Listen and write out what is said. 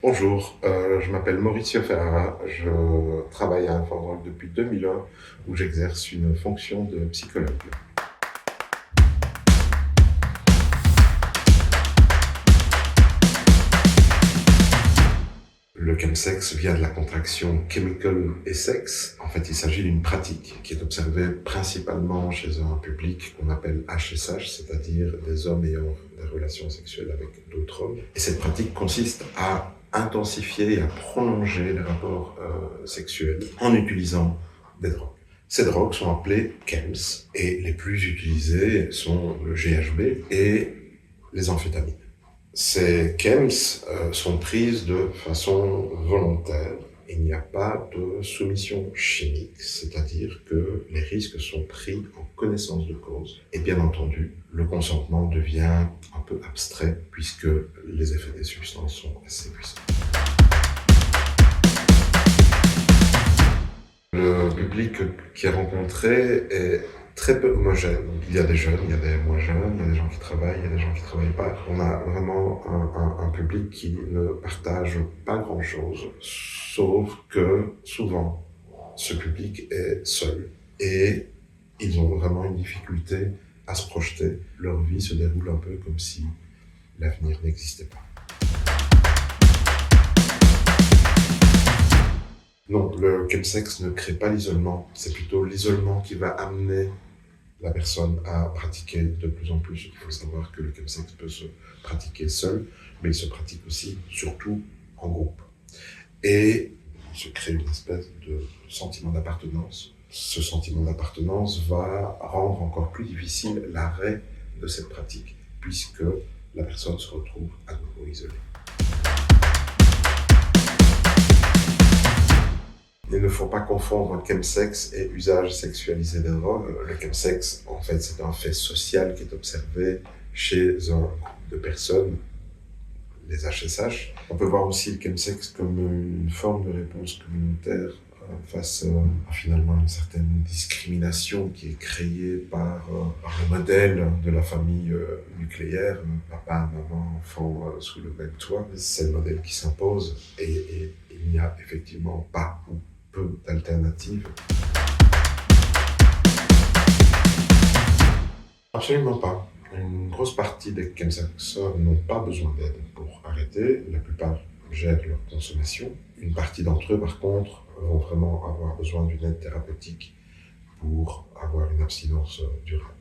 Bonjour, je m'appelle Mauricio Ferrara, je travaille à Infodrug depuis 2001 où j'exerce une fonction de psychologue. Le chemsex vient de la contraction chemical et sex. En fait, il s'agit d'une pratique qui est observée principalement chez un public qu'on appelle HSH, c'est-à-dire des hommes ayant des relations sexuelles avec d'autres hommes. Et cette pratique consiste à intensifier et à prolonger les rapports sexuels en utilisant des drogues. Ces drogues sont appelées chems et les plus utilisées sont le GHB et les amphétamines. Ces chems sont prises de façon volontaire. Il n'y a pas de soumission chimique, c'est-à-dire que les risques sont pris en connaissance de cause. Et bien entendu, le consentement devient un peu abstrait puisque les effets des substances sont assez puissants. Le public qui est rencontré est très peu homogène. Il y a des jeunes, il y a des moins jeunes, il y a des gens qui travaillent, il y a des gens qui ne travaillent pas. On a vraiment un public qui ne partage pas grand-chose, sauf que souvent, ce public est seul et ils ont vraiment une difficulté à se projeter. Leur vie se déroule un peu comme si l'avenir n'existait pas. Non, le chemsex ne crée pas l'isolement, c'est plutôt l'isolement qui va amener la personne à pratiquer de plus en plus. Il faut savoir que le chemsex peut se pratiquer seul, mais il se pratique aussi, surtout, en groupe. Et il se crée une espèce de sentiment d'appartenance. Ce sentiment d'appartenance va rendre encore plus difficile l'arrêt de cette pratique, puisque la personne se retrouve à nouveau isolée. Il ne faut pas confondre chemsex et usage sexualisé des drogues. Le chemsex, en fait, c'est un fait social qui est observé chez un groupe de personnes, les HSH. On peut voir aussi le chemsex comme une forme de réponse communautaire face à finalement une certaine discrimination qui est créée par le modèle de la famille nucléaire, papa, maman, enfant sous le même toit. C'est le modèle qui s'impose et il n'y a effectivement pas ou peu d'alternatives. Absolument pas. Une grosse partie des chemsexeurs n'ont pas besoin d'aide pour arrêter. La plupart gèrent leur consommation. Une partie d'entre eux, par contre, vont vraiment avoir besoin d'une aide thérapeutique pour avoir une abstinence durable.